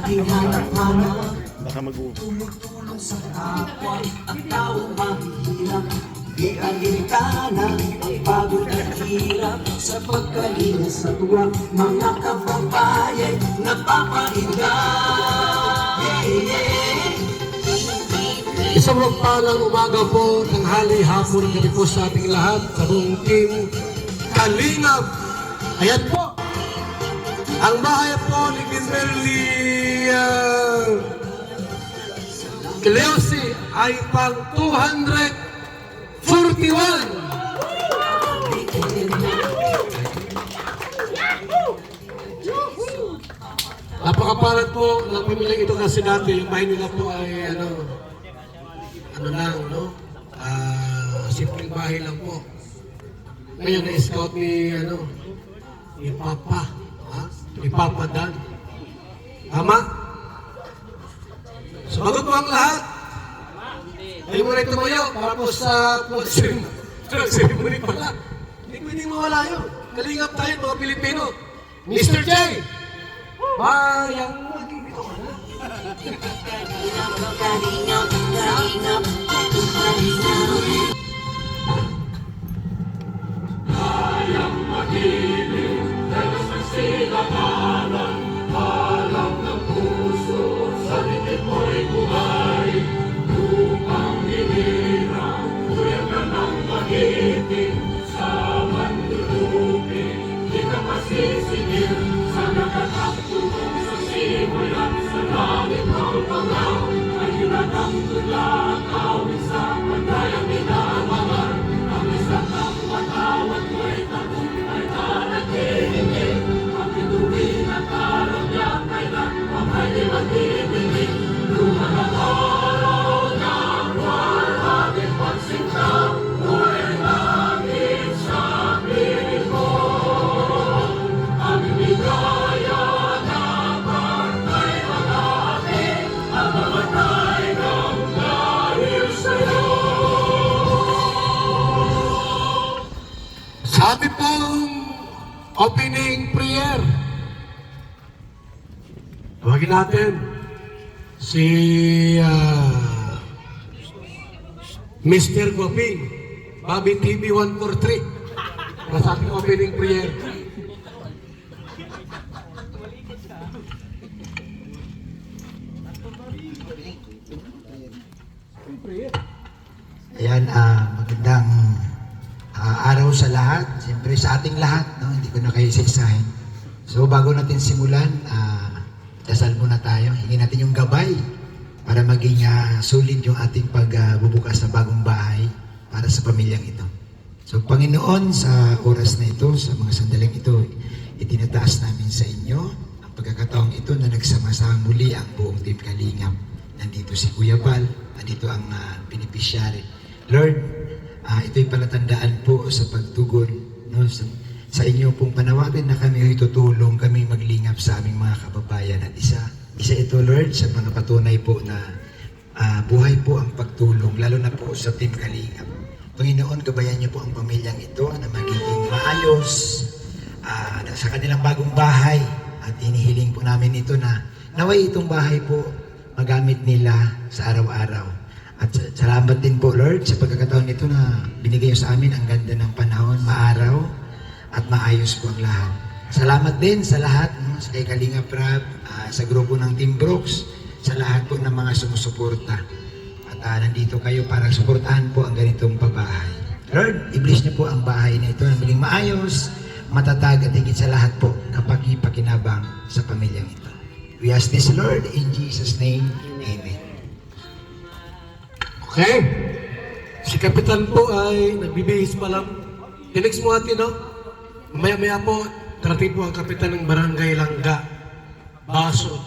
laging hanap-hanap. Baka Tumutulong sa kapwa at taong mahihirap. Di alita ng pagod at hirap sa pagkalinga sa tuwa. Mga kababayan nagpapainda. Isang magpalang umaga po, tanghali, hapon, gabi po sa ating lahat, sa buong team Kalingap. Ayan po, ang bahay po ni Kimberly Cleosi ay pang 241. Napakapalad po ng pamilyang ito kasi dati yung bahay nila po ay ano lang, no? Simpleng bahay lang po. Ngayon na-scout ni Papa, ni Papa Dan. Tama? Sumagot mo ang lahat. Ayaw mo rin tumayo para po sa ceremony pala. Hindi pwedeng mawala yun. Kalingap tayo mga Pilipino. Mr. J! Bayang magigito ka na. Kalingap, kalingap, kalingap. Kayang magiliw, dalas ng silakalan, alam ng puso, sa dikit mo'y buhay. Upang hinirang, kuya ka ng magiting, sa mandulupin, di ka masisigil, sa nakataktunong sa simulan, sa langit ng pangaw, ay hinatang tula, awit sa pandayang minamangan, ang isang ng matawag mo'y tagumpay na nagtitingin, ang bituin at araw niya kailan mamay magtitingin, luha ng araw ng walang pagsinta, mo'y langit sa piling ko, ang ibigaya na partay mag-aati, ang mamatay ng dahil sa'yo. Sabi pong opening prayer. Tawagin natin si Mr. Goping, Bobby TV 143. Para sa ating opening prayer. Ayan, magandang araw sa lahat. Siyempre sa ating lahat, no? Hindi ko na kayo isa-isahin. So bago natin simulan, dasal muna tayo. Hingin natin yung gabay para maging sulit yung ating pagbubukas sa bagong bahay para sa pamilyang ito. So Panginoon, sa oras na ito, sa mga sandaling ito, itinataas namin sa inyo ang pagkakataong ito na nagsama-sama muli ang buong Team Kalingap. Nandito si Kuya Bal, nandito ang beneficiary. Lord, ito'y palatandaan po sa pagtugon, no? Sa inyo pong panawagan na kami ay tutulong, kami maglingap sa aming mga kababayan. At isa ito, Lord, sa mga patunay po na buhay po ang pagtulong, lalo na po sa Team Kalingap. Panginoon, gabayan niyo po ang pamilyang ito na magiging maayos sa kanilang bagong bahay. At inihiling po namin ito na naway itong bahay po magamit nila sa araw-araw. At salamat din po, Lord, sa pagkakataon nito na binigay niyo sa amin ang ganda ng panahon, maaraw at maayos po ang lahat. Salamat din sa lahat, no, sa kay Kalingap Rab, sa grupo ng Team Brooks, sa lahat po ng mga sumusuporta. At nandito kayo para suportahan po ang ganitong pabahay. Lord, i-bless niyo po ang bahay na ito na maging maayos, matatag at higit sa lahat po kapaki-pakinabang sa pamilyang ito. We ask this, Lord, in Jesus' name, Amen. Okay. Si Kapitan po ay nagbibihis pa lang. Tinex mo natin, no? Maya-maya po, darating po ang Kapitan ng Barangay Langga, Baso,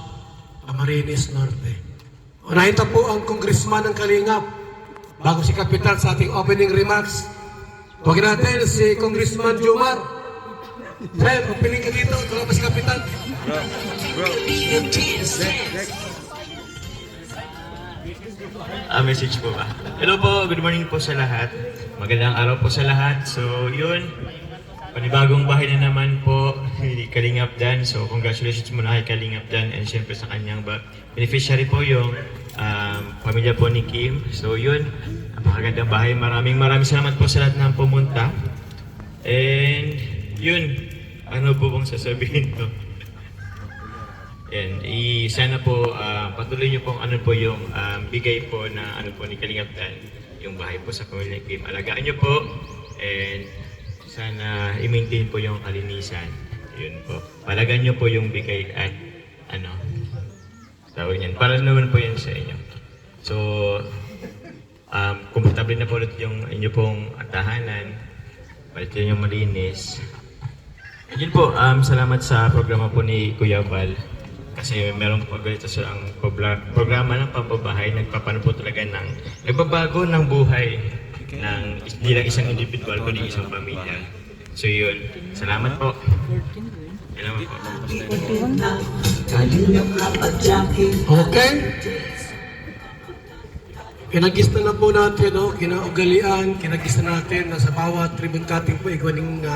Camarines Norte. Unahin na po ang Congressman ng Kalingap bago si Kapitan sa ating opening remarks. Tawagin natin si Congressman Jomar. Sir, opening ka dito. Ito pa si Kapitan. Message po ba? Hello po, good morning po sa lahat. Magandang araw po sa lahat. So, yun. panibagong bahay na naman po ni Kalingap Dan. So congratulations muna kay Kalingap Dan and syempre sa kanyang beneficiary po yung pamilya po ni Kim. So yun, napakagandang bahay. Maraming salamat po sa lahat ng pumunta. And yun, ano po bang sasabihin ko? And sana po patuloy niyo pong ano po yung bigay po na ano po ni Kalingap Dan, yung bahay po sa pamilya ni Kim. Alagaan niyo po and sana i-maintain po yung kalinisan. Yun po. Palagan nyo po yung bigay at ano, tawag niyan. Para naman po yan sa inyo. So, komportable na po ulit yung inyo pong tahanan. Palit yun yung malinis. Yun po, salamat sa programa po ni Kuya Val. Kasi meron po ganito sa ang programa ng pampabahay. Nagpapano po talaga ng nagbabago ng buhay ng hindi lang isang individual kundi isang pamilya. So yun, salamat po. Salamat po. Kalingap Rapat Jackie. Okay? Kinagista na po natin, no? Kinaugalian, kinagista natin na sa bawat ribbon cutting po igwaning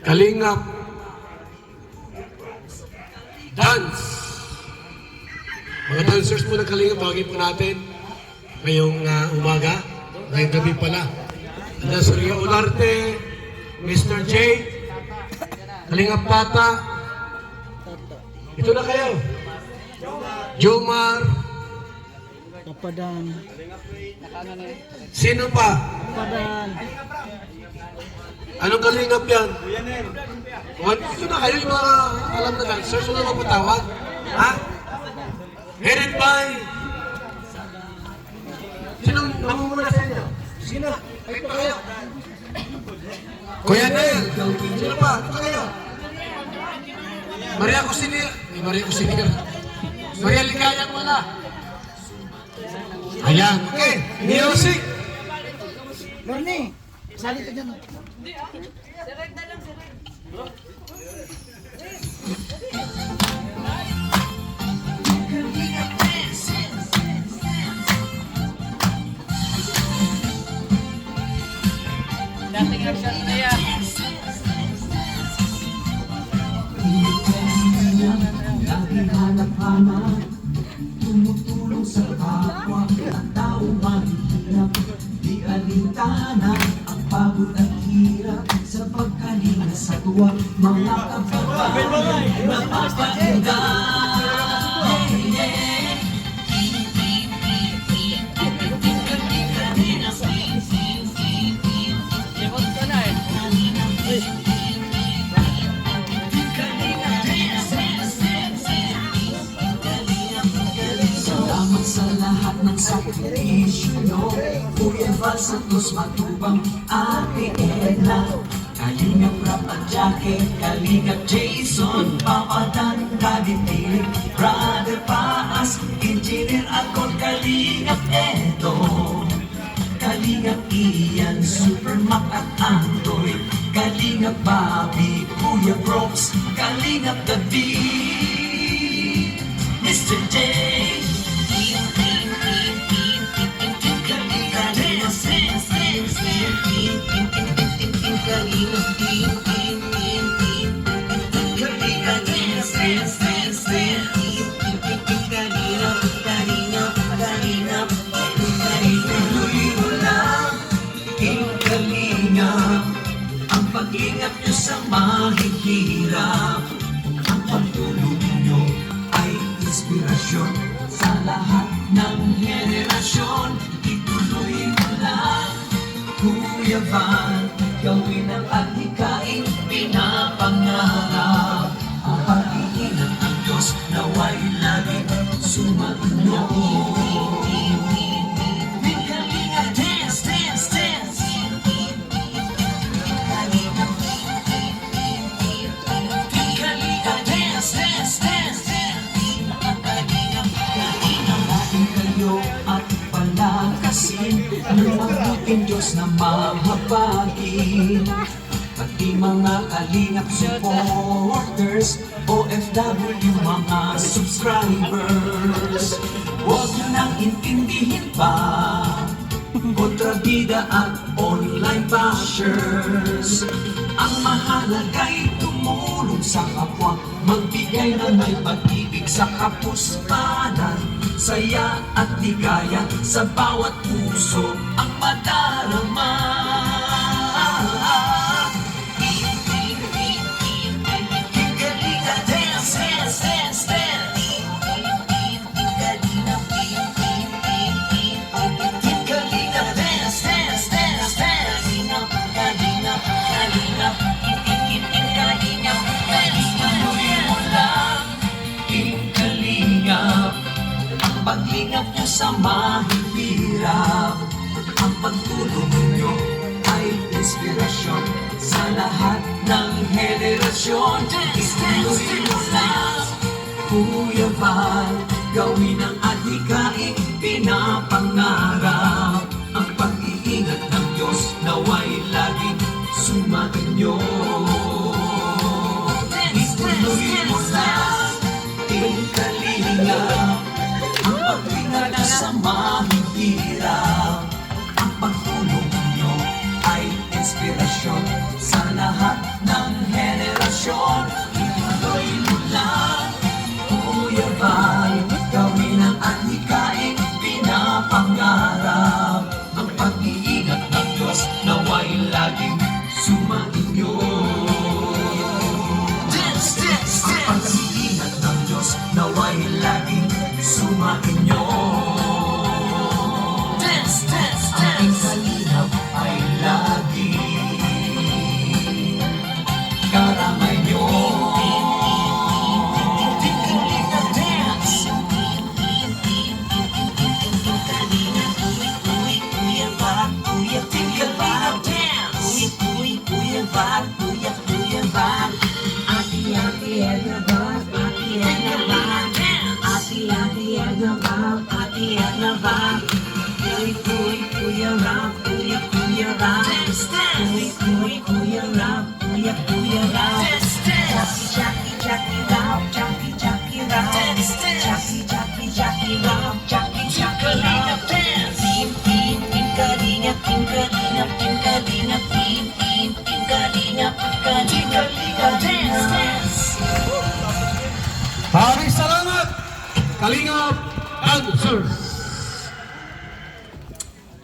Kalingap Dance. Mga dancers po ng Kalingap, tawagin po natin ngayong umaga, ngayong gabi pala. Sir Rio Olarte, Mr. J, Kalingap Tata. Ito na kayo. Jomar. Papadan. Sino pa? Papadan. Anong Kalingap yan? Ito na kayo yung mga alam na dancers. Wala na patawag? Ha? Headed by... Sinong namumuna sa inyo? Sino? Ito kayo. Kuya Nel. Sino pa? Ito kayo. Maria Cusinir. Maria Cusinir. Maria Ligayang wala. Ayan. Okay. Music. Lorne, sali ka dyan. Dating action na yan. Hanap-hanap, tumutulong sa kapwa at tao mahirap. Di alintana ang pagod at hirap sa pagkalinga sa tuwa. Mga kababayan napapakinggan. Limot ka na eh. Salamat sa lahat ng sakripisyo nyo. Kuya Val Santos Matubang, Ate Edna, Kalingap Rapat Jackie, Kalingap Jason, Papadan, Daddy Philip, Brother Paas, Engineer Akon, Kalingap Edo, Kalingap Ian, Supermac at Andoy, Kalingap Bobby, Kuya Brooks, Kalingap David, Mr. J. Ang pag-ingat nyo sa mahihirap, ang pagtulong nyo ay inspirasyon sa lahat ng henerasyon. Ituloy mo lang, Kuya Val, gawin ang adhikain pinapangarap. Ang pag-iingat ng Diyos naway laging sumainyo. Kalingap dance, dance, dance. Kalingap dance, dance, dance. Kalingap kayo at palakasin ng mabuting Diyos na mahabagin. Pati mga Kalingap supporters, OFW mga subscribers, huwag nyo nang intindihin pa kontrabida at online bashers. Ang mahalaga'y tumulong sa kapwa, magbigay na may pag-ibig sa kapuspanan, saya at ligaya sa bawat puso ang madarama. Kalinga, dance, dance, dance, dance. Kalinga, dance, dance, dance, dance. Kalinga, Kalinga, Kalinga, dance. Tuloy mo lang, Kalinga. Ang paglingap niyo sa mahihirap, ang pagtulong niyo ay inspirasyon sa lahat ng henerasyon. Tuloy mo lang, Kuya Val, gawin ang adhikaing pinapangarap. Ang pag-iingat ng Diyos naway laging sumainyo. Ituloy mo lang, Kalinga. Ang paglinga sa mahihirap, ang pagtulong niyo ay inspirasyon sa lahat ng henerasyon. Ituloy mo lang, Kuya Val, gawin ang adhikaing pinapangarap. Ang pag-iingat ng Diyos naway laging sumainyo. Dance, dance, dance. Ang pag-iingat ng Diyos naway laging sumainyo. Dance, dance, dance. Ang kalinaw ay laging karamay nyo. Kalinga, dance. Kuya Val, dance. Kuya Val, Kuya Val. Ati-ati, Ednaval, Ati-Ednaval, dance. Ati-ati, Ednaval, Ati-Ednaval. Kuya Val, Kuya Val, dance, dance. Kuya Val, Kuya Val, dance, dance. Jackie Val, Jackie Val, dance, dance. Jackie Val, Jackie Val, dance. Team Kalinga, dance. Maraming salamat, Kalingap Dancers.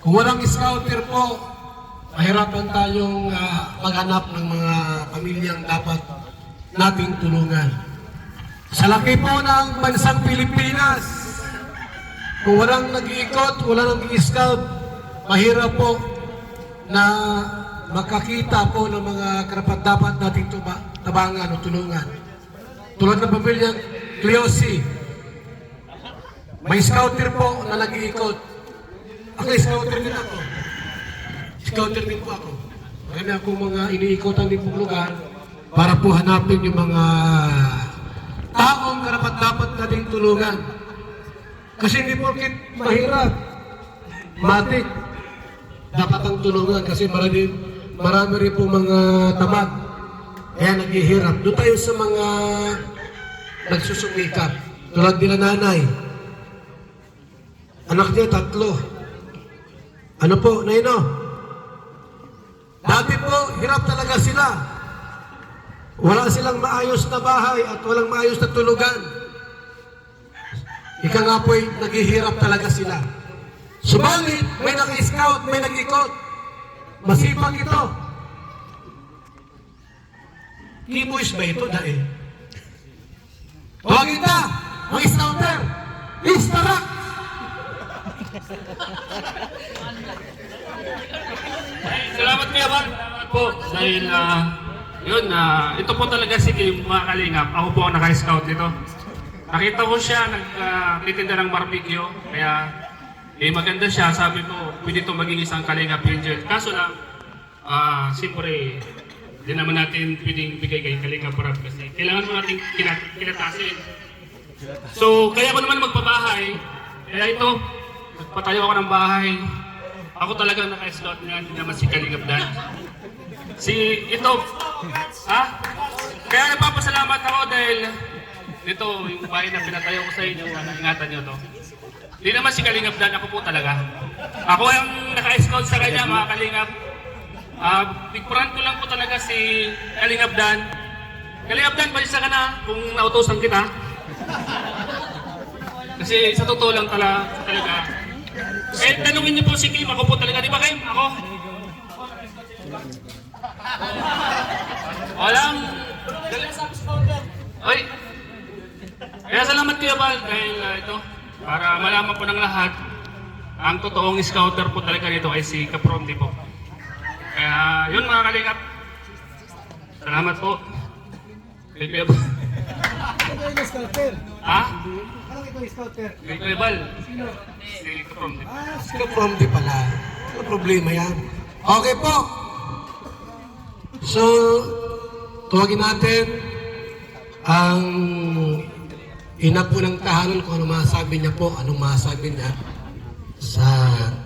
Kung walang scouter po, mahirapan tayong maghanap ng mga pamilyang dapat nating tulungan. Sa laki po ng bansang Pilipinas, kung walang nag-iikot, walang nag-i-scout, mahirap po na makakita po ng mga karapat-dapat nating tabangan o tulungan. Tulad ng pamilyang Cleosi, may scouter po na nag-iikot. Ako, scouter din ako. Scouter din po ako. Marami akong mga iniikotan din pong lugar para po hanapin yung mga taong karapat-dapat nating tulungan. Kasi hindi porket mahirap, matik, dapat ang tulungan kasi marami rin po mga tamad. Kaya naghihirap. Doon tayo sa mga nagsusumikap. Tulad nila nanay. Anak niya 3. Ano po, Naino? Dati po, hirap talaga sila. Wala silang maayos na bahay at walang maayos na tulugan. Ika nga po'y naghihirap talaga sila. Subalit, may nag-scout, may nag-ikot. Masipag ito. Kiboys ba ito, dae? Tawagin na, mga scouter, istarak! Salamat Kuya Val po dahil ito po talaga si mga kalingap. Ako po ang naka-scout dito. Nakita ko siya nagtitinda ng barbecue kaya maganda siya. Sabi ko pwede ito maging isang kalingap angel. Kaso lang siyempre hindi naman natin pwedeng bigay kay kalingap Rab kasi kailangan mo natin kinatasin. So kaya ako naman magpabahay. Kaya ito nagpatayo ako ng bahay. Ako talaga naka-slot niya, hindi naman si Kalingap Dan. Ito, Kaya nagpapasalamat ako dahil ito, yung bahay na pinatayo ko sa inyo, ingatan nyo to. Hindi naman si Kalingap Dan, ako po talaga. Ako yung naka-scout sa kanya, mga Kalingap. Big friend ko lang po talaga si Kalingap Dan. Kalingap Dan, balisa ka na kung nautosan kita. Kasi sa totoo lang talaga. Eh, tanungin niyo po si Kim, ako po talaga. Di ba Kim? Ako? Walang... Oy! Kaya salamat Kuya Bal dahil ito, para malaman po ng lahat, ang totoong scouter po talaga dito ay si Kapronti po. Kaya yun mga Kalingap. Salamat po. Kay Kuya Bal. Ha? Kay Kuya Bal. Si Kapronti. Sila from di pala. Ano problema yan? Okay po. So, tuwagin natin ang ina po ng tahanan kung ano masasabi niya po, anong masasabi niya sa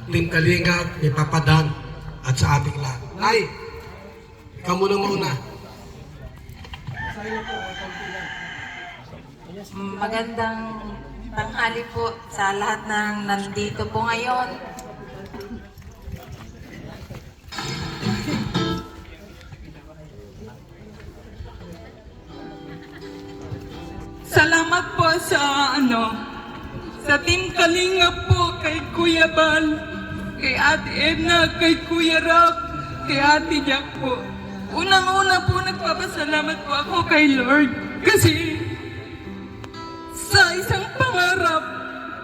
Team Kalingap, ni Papa Dan, at sa ating lahat. Nay, ikaw munang mauna. Magandang tanghali po sa lahat ng nandito po ngayon. Salamat po sa Team Kalingap po, kay Kuya Bal, kay Ate Edna, kay Kuya Rap, kay Ate Jack po. Unang-una po nagpapasalamat po ako kay Lord kasi sa isang pangarap,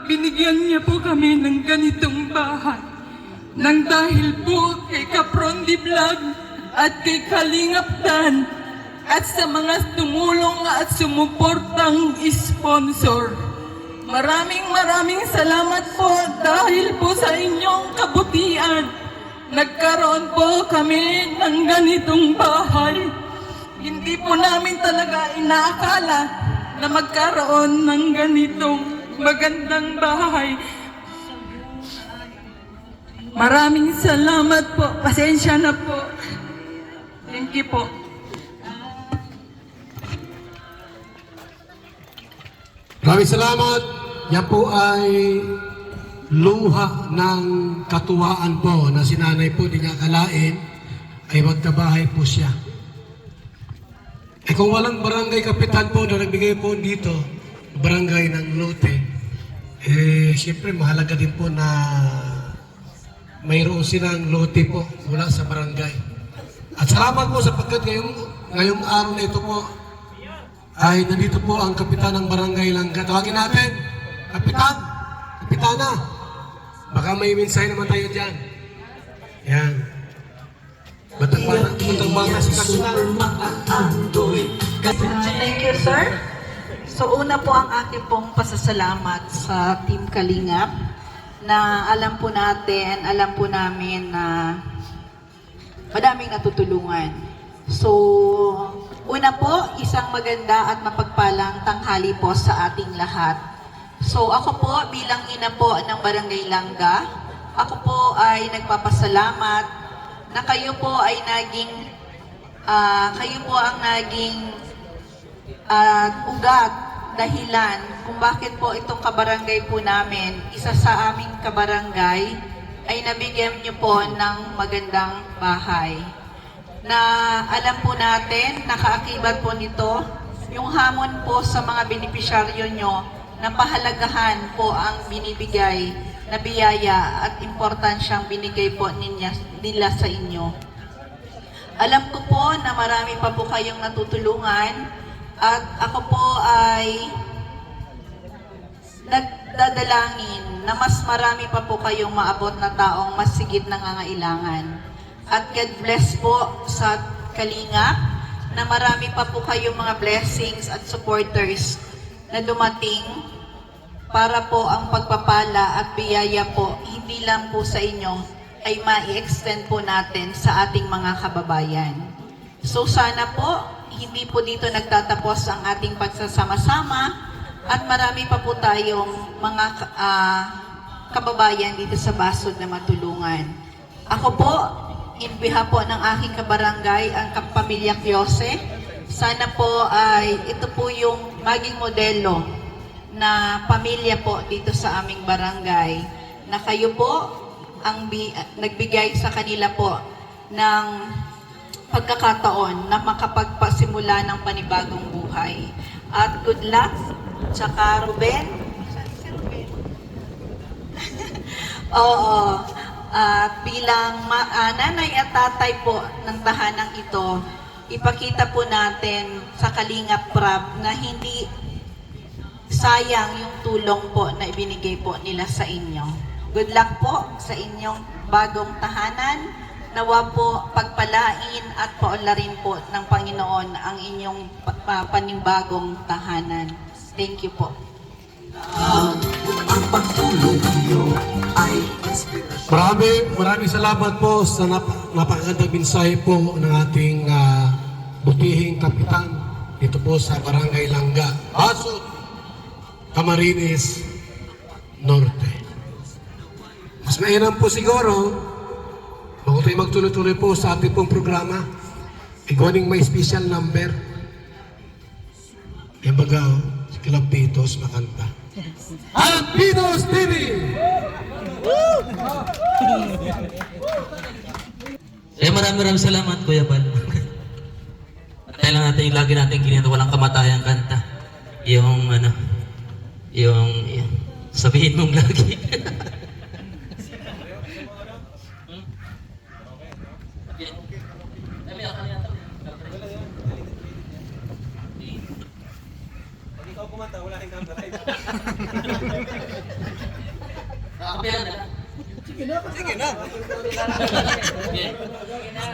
binigyan niya po kami ng ganitong bahay. Nang dahil po kay Kaprondi Vlog at kay Kalingap Dan, at sa mga tumulong at sumuportang sponsor. Maraming salamat po dahil po sa inyong kabutihan. Nagkaroon po kami ng ganitong bahay. Hindi po namin talaga inaakala na magkaroon ng ganitong magandang bahay. Maraming salamat po. Pasensya na po. Thank you po. Maraming salamat. Yan po ay luha ng katuwaan po na si nanay po di niya akalain ay magkabahay po siya. Eh kung walang barangay kapitan po na nagbigay po dito, barangay ng Lote, eh siyempre mahalaga din po na mayroon silang lote po mula sa barangay. At salamat po sapagkat ngayong araw na ito po ay nandito po ang kapitan ng barangay Langga. Tawagin natin, Kapitan, Kapitana. Baka may mensahe naman tayo dyan. Yan. Batang bata si Kasunan. Thank you, sir. So una po ang aking pong pasasalamat sa Team Kalingap na alam po namin na madaming natutulungan. So, una po, isang maganda at mapagpalang tanghali po sa ating lahat. So, ako po bilang ina po ng Barangay Langga, ako po ay nagpapasalamat na kayo po ang naging ugat, dahilan kung bakit po itong kabarangay po namin, isa sa aming kabarangay, ay nabigyan niyo po ng magandang bahay. Na alam po natin, nakaakibat po nito, yung hamon po sa mga benepisyaryo nyo, na pahalagahan po ang binibigay na biyaya at importansyang binigay po nila sa inyo. Alam ko po na marami pa po kayong natutulungan at ako po ay nagdadalangin na mas marami pa po kayong maabot na taong mas sigit nangangailangan. At God bless po sa Kalingap na marami pa po kayong mga blessings at supporters na dumating para po ang pagpapala at biyaya po hindi lang po sa inyo ay ma-extend po natin sa ating mga kababayan. So sana po hindi po dito nagtatapos ang ating pagsasama-sama at marami pa po tayong mga kababayan dito sa Basod na matulungan. Ako po, in behalf po ng aking kabarangay, ang Pamilya Kyose, sana po ay ito po yung maging modelo na pamilya po dito sa aming barangay na kayo po ang nagbigay sa kanila po ng pagkakataon na makapagpasimula ng panibagong buhay. At good luck, tsaka Ruben. Oo. At bilang nanay at tatay po ng tahanang ito, ipakita po natin sa Kalingap Prab na hindi sayang yung tulong po na ibinigay po nila sa inyo. Good luck po sa inyong bagong tahanan. Nawa po pagpalain at paunlarin po ng Panginoon ang inyong panibagong tahanan. Thank you po. Ang pagtulong niyo ay inspirasyon. Maraming salamat po sa napakagandang mensahe po ng ating butihing kapitan dito po sa Barangay Langga, Basod, Camarines Norte. Mas mainam po siguro bago tayo magtuloy-tuloy po sa ating pong programa, iguaning may special number. Yung bagaw, si Kilampitos makanta. Alpitos TV! Maraming salamat, Kuya Bal. Kaya lang natin yung lagi natin kinito, walang kamatayang kanta. Yung sabihin mong lagi.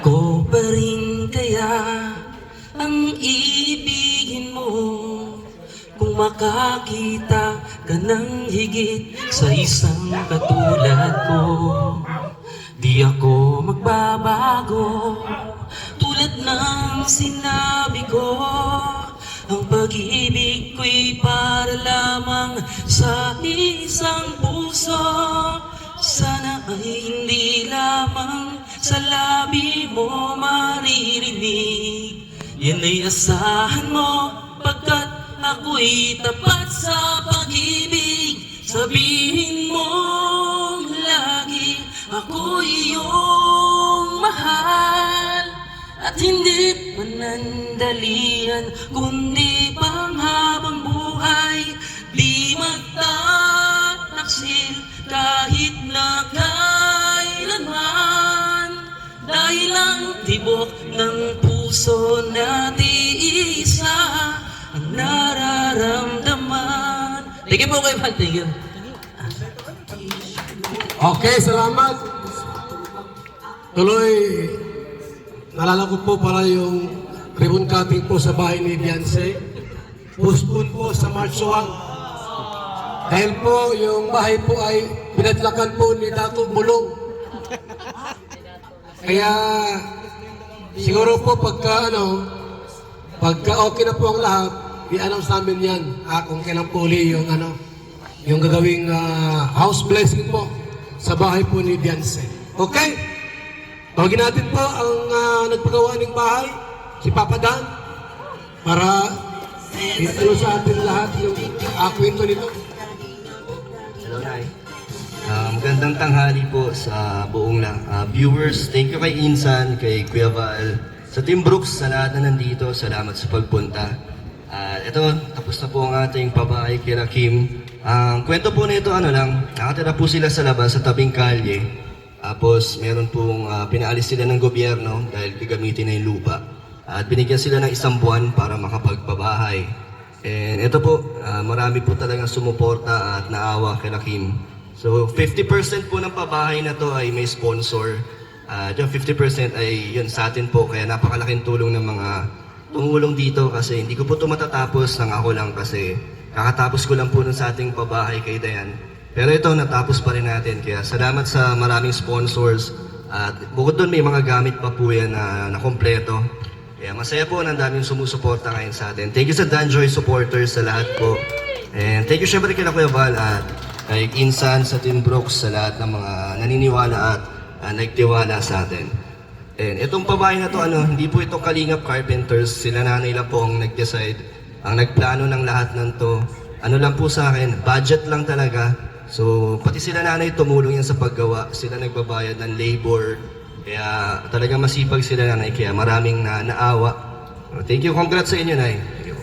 Ako pa rin kaya ang ibigin mo kung makakita ka ng higit sa isang katulad ko. Di ako magbabago tulad ng sinabi ko. Ang pag-ibig ko'y para lamang sa isang puso. Sana ay hindi lamang sa labi mo maririnig. Yan ay asahan mo pagkat ako'y tapat sa pag-ibig. Sabihin mo lagi ako'y iyong mahal. At hindi panandalian kundi panghabang buhay. Di magtataksil kahit na kailanman. Dahil ang tibok ng puso natin isa ang nararamdaman. Tingin po kayo, Val. Tingin. Okay, salamat. Tuloy, naalala ko po pala yung ribbon cutting po sa bahay ni Beyonce. Postpone po sa March 1. Dahil po yung bahay po ay pinadlakan po ni Dato Bulong. Kaya siguro po pagka okay na po ang lahat, i-announce namin yan kung kailan po uli yung yung gagawing house blessing po sa bahay po ni Beyonce. Okay? Tawagin natin po ang nagpagawa ng bahay, si Papa Dan, para italo sa atin lahat yung kwento nito. Hello, Nay. Magandang tanghali po sa buong viewers. Thank you kay Insan, kay Kuya Val, sa Team Brooks, sa lahat na nandito. Salamat sa pagpunta. Ito, tapos na po ang ating pabahay kila Kim. Ang kwento po nito, nakatira po sila sa labas sa tabing kalye. Tapos meron pong pinaalis sila ng gobyerno dahil gagamitin na yung lupa. At binigyan sila ng 1 buwan para makapagpabahay. And ito po, marami po talagang sumuporta at naawa kay Kim. So 50% po ng pabahay na to ay may sponsor. Yung 50% ay yun sa atin po. Kaya napakalaking tulong ng mga tumulong dito kasi hindi ko po ito matatapos ng ako lang kasi kakatapos ko lang po nun sa ating pabahay kay Dayan. Pero ito, natapos pa rin natin. Kaya salamat sa maraming sponsors. At bukod doon, may mga gamit pa po yan na kompleto. Kaya masaya po na daming sumusuporta ngayon sa atin. Thank you sa Danjoy supporters sa lahat po. And thank you syempre kay Kuya Val at kay Insan sa Team Brooks sa lahat ng mga naniniwala at nagtiwala sa atin. And itong pabahay na to, hindi po ito Kalingap Carpenters. Sila nanay lang po ang nag-decide, ang nagplano ng lahat ng to. ano lang po sa akin, budget lang talaga. So, pati sila nanay tumulong yan sa paggawa. Sila nagbabayad ng labor. Kaya talagang masipag sila nanay. Kaya maraming naawa. Thank you. Congrats sa inyo, Nay. Thank you.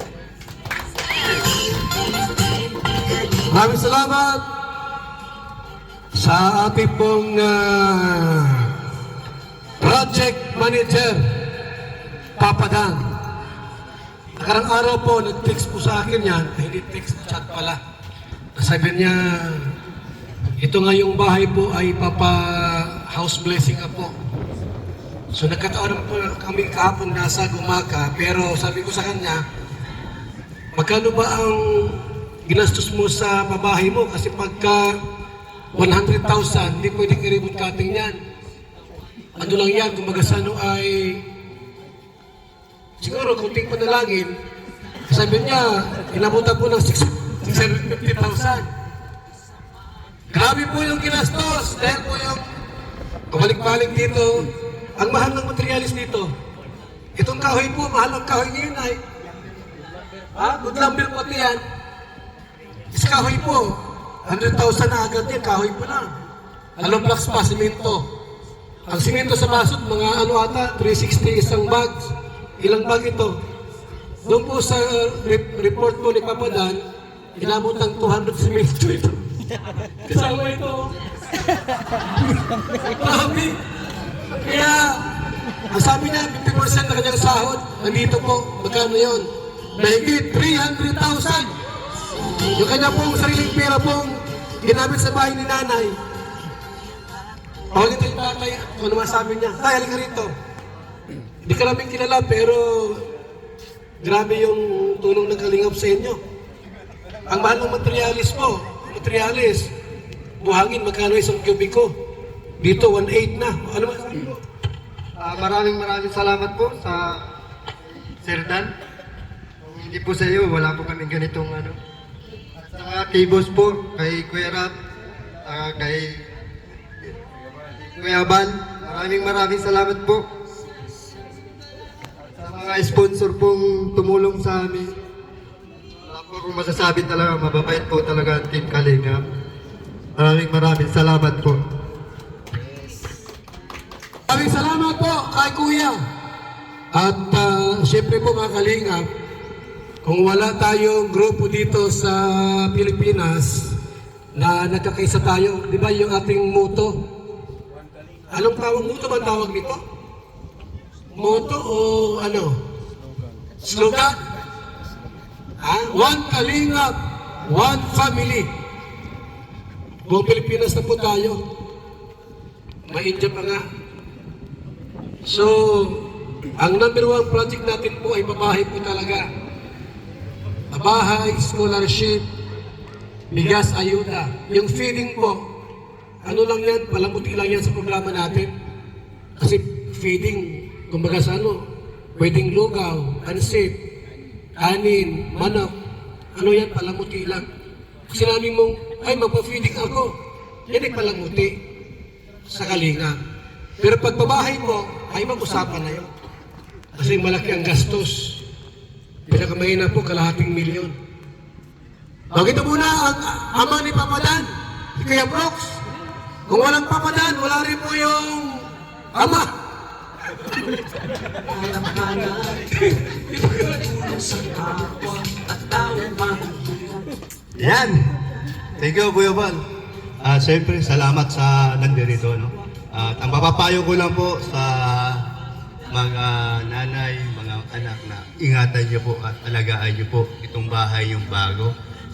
Maraming salamat sa ating pong project manager, Papa Dan. Nakarang araw po, nag-text po sa akin yan, hindi text, chat pala. Sabi niya, ito nga yung bahay po ay papa-house blessing po. So nagkataon po kami kahapon nasa Gumaca, pero sabi ko sa kanya, magkano ba ang ginastos mo sa pabahay mo? Kasi pagka 100,000, hindi pwede kiribot cutting yan. Ano lang yan, kung magasano ay siguro kunting panalangin. Sabi niya, inabutan po ng 650,000. Grabe po yung ginastos dahil po yung kumalik-balik dito. Ang mahal ng materialis dito. Itong kahoy po, mahal ang kahoy ngayon ay. Good lumber pati yan. Is kahoy po. 100,000 na agad yan, kahoy po lang. Anong blocks pa, simento. Ang simento sa basot, mga ano ata, 360 isang bag. Ilang bag ito? Doon po sa report po ni Papa Dan, inabot ng 200 simento ito. Kasama ito. Marami. Kaya, ang sabi niya, 50% na kanyang sahod, nandito po, magkano yun? Mahigit 300,000. Yung kanya pong sariling pera pong ginamit sa bahay ni nanay. Tawagin tayo tatay, ano naman sabi niya, tay, halika rito. Hindi ka namin kilala, pero grabe yung tulong ng Kalingap sa inyo. Ang mahal ng materialis po, buhangin, magkano isang kubiko? Dito, 1.8 na. Ano man sabi mo? Maraming salamat po sa Sir Dan. Kung hindi po sa iyo, wala po kami ganitong ano. At sa mga kibos po, kay Kuya Rap, kay Kuya Ban, maraming salamat po. At sa mga sponsor pong tumulong sa amin. Wala po akong masasabi talaga, mababait po talaga ang Team Kalingap. Maraming salamat po. Maraming salamat po kay Kuya. At siyempre po mga Kalingap, kung wala tayong grupo dito sa Pilipinas na nagkakaisa tayo, di ba yung ating motto? Anong tawag motto ba tawag nito? Motto o ano? Slogan? One Kalingap, one family. Buong Pilipinas na po tayo. Ma-India pa nga. So, ang number 1 project natin po ay babahay po talaga. Babahay, scholarship, bigas, ayuda. Yung feeding po, ano lang yan, palamuti lang yan sa programa natin. Kasi feeding, kumbaga sa ano, pwedeng lugaw, pansit, kanin, manok. Ano yan, palamuti lang. Kung sinabi mong, ay magpa-feeding ako, yan ay palamuti sa Kalingap. Pero pag babahay mo, ay mag-usapan na yun. Kasi malaki ang gastos. Pinakamahina po, kalahating milyon. Ito muna ang ama ni Papa Dan, si Kuya Brooks. Kung walang Papa Dan, wala rin po yung ama. Yan! Thank you, Kuya Bal. Siyempre, salamat sa nandirito, no? At ang mapapayo ko lang po sa mga nanay, mga anak na ingatan niyo po at alagaan niyo po itong bahay yung bago.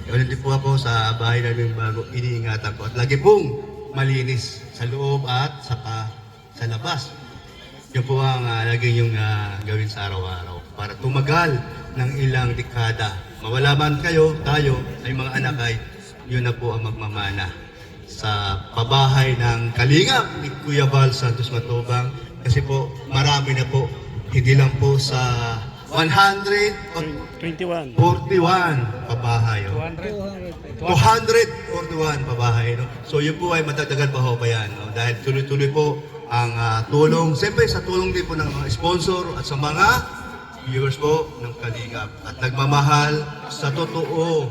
Yun din po ako sa bahay namin bago, iniingatan ko. At lagi pong malinis sa loob at saka sa labas. Yun po ang lagi yung gawin sa araw-araw para tumagal ng ilang dekada. Mawala man kayo, tayo ay mga anak ay yun na po ang magmamana sa pabahay ng Kalingap ni Kuya Val Santos Matubang. Kasi po marami na po, hindi lang po sa 141 pabahay. 241 pabahay. No? So yun po ay matatagal pa ho pa yan. No? Dahil tuloy-tuloy po ang tulong, siyempre sa tulong din po ng mga sponsor at sa mga viewers po ng Kalingap. At nagmamahal sa totoo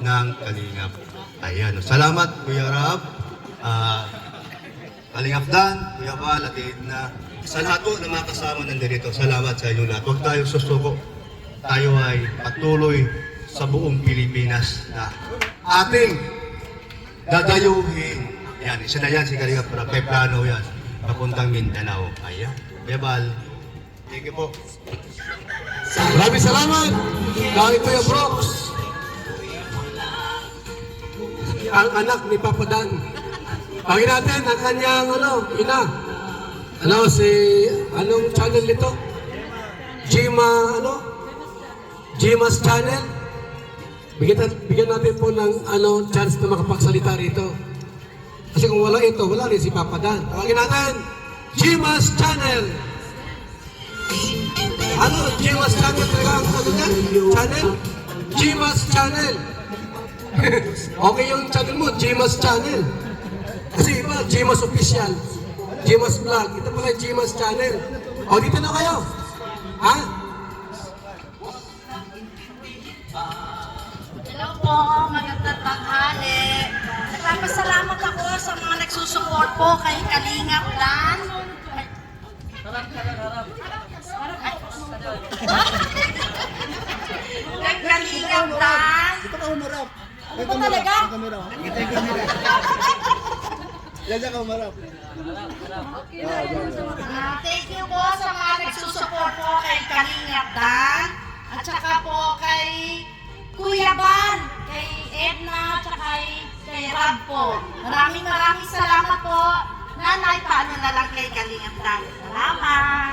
ng Kalingap. Ayan. Salamat, Kuya Rab. Kalingap Dan, Kuya Val, at Edna. Sa lahat po na mga kasama nandito, salamat sa inyong lahat. Huwag tayo susuko. Tayo ay patuloy sa buong Pilipinas na ating dadayuhin. Yan, isa na yan si Kalingap Rab. May plano yan. Papuntang Mindanao. Ayan. Kuya Val, thank you po. Maraming salamat. Kay Kuya Brooks. Ang anak ni Papa Dan. Pagin natin ang kanyang ina. Anong channel nito? Jima's channel. Bigyan natin po ng chance na makapagsalita rito. Kasi kung wala ito, wala rin si Papa Dan. Pagin natin, Jima's channel. Jima's channel talaga ang channel? Jima's channel. Okay yung channel mo, Jima's channel. Kasi iba, Jima's official. Jima's vlog. Ito pala yung Jima's channel. O, dito na kayo. Ha? Hello po, magandang tanghali. Nagpapasalamat ako sa mga nagsusupport po kay Kalingap Dan. Kay Kalingap Dan. Ano ba talaga? Thank you po sa mga nagsusupport po kay Kalingap Dan. At saka po kay Kuya Val, kay Edna, at kay Rab po. Maraming salamat po. Nanay, paano na lang kay Kalingap Dan? Salamat!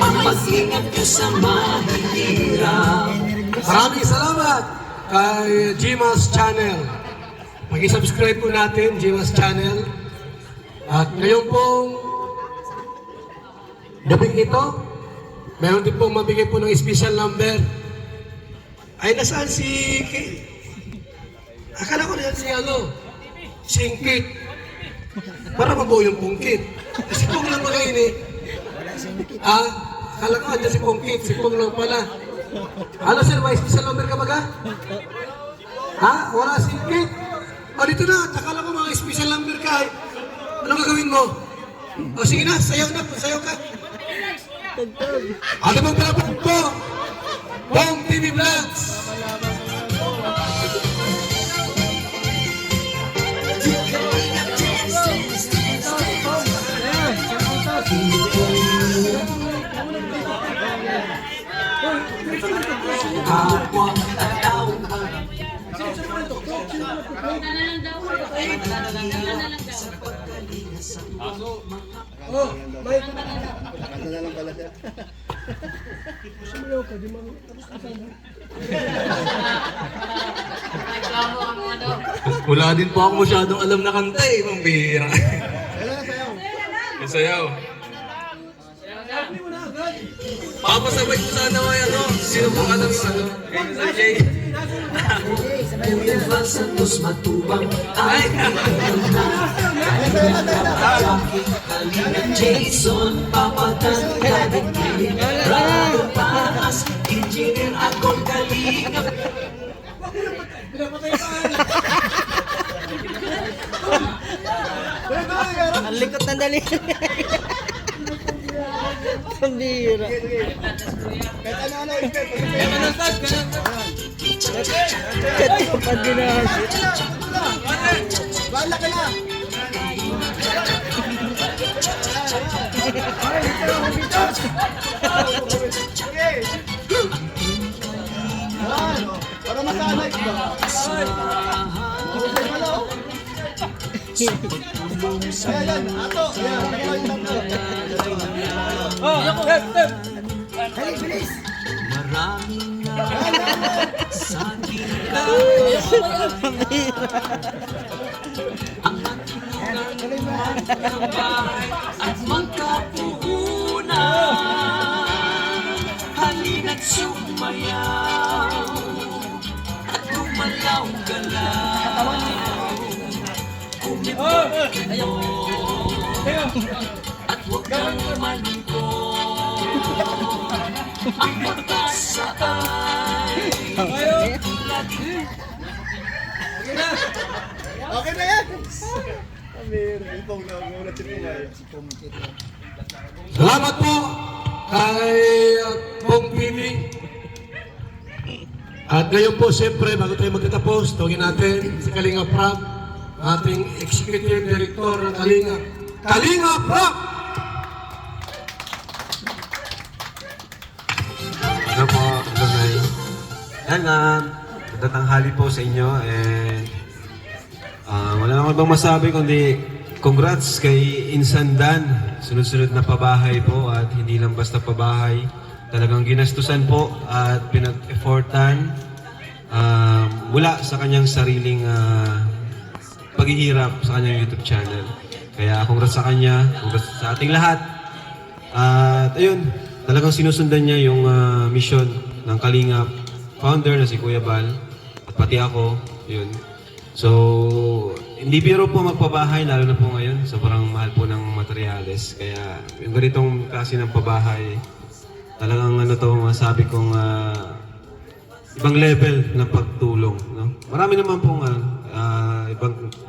Mag-ingat ka sa mahihirap. Maraming salamat kay Jima's channel. Mag-subscribe po natin, Jima's channel. At ngayon pong gabing ito, meron din pong mabigay po ng special number. Ay, nasaan si akala ko na yan si Singkit. Para mabuo yung pungkit. Si Pong lang magayin eh. Akala ko andyan si Pungkit, si Pong lang pala. Ano sir, may special number ka baga? Wala Singkit? O dito na, akala ko mga special number ka eh. Ano gagawin mo? O sige na, sayaw ka. Ano bang palapag po? Pong TV Vlogs! Kapwa at tao. Wala din po ako masyadong alam na kanta eh, pambihira. Sayaw. Papasabay ko sana may sino pong alam yung Sa Jay. Kuya Val Santos Matubang. Ay, Kalingap Jason, Papa Dan, David Killing, Brado Paas, Engineer Akol Kalingap. Ang likot ng dali. Ang bira. Pag ginahas. Wala ka na. Para masanay ka. Ayan, ato. Bilis. Maraming sa ang matulungan ng bahay at magkapuhunan. Halina't sumayaw at gumalaw-galaw. Kumipot mo at huwag kang malikot. Ang pagkasa ay Okay na yan. Salamat po kay Pong Pili. At ngayon po, siyempre, bago tayo magtatapos, tawagin natin si Kalinga Prab, ating Executive Director ng Kalinga. Kalinga Prab! Hello po, hello Nay. Yan, tatanghali po sa inyo and wala naman bang masabi kundi congrats kay Insan Dan. Sunod-sunod na pabahay po at hindi lang basta pabahay. Talagang ginastusan po at pinag-effortan mula sa kanyang sariling paghihirap sa kanyang YouTube channel. Kaya congrats sa kanya, congrats sa ating lahat. At ayun, talagang sinusundan niya yung mission ng Kalingap founder na si Kuya Bal at pati ako, yun. So, hindi biro po magpabahay, lalo na po ngayon, sobrang mahal po ng materyales. Kaya yung ganitong klase ng pabahay, talagang ano to, masabi kong ibang level ng pagtulong. No? Marami naman pong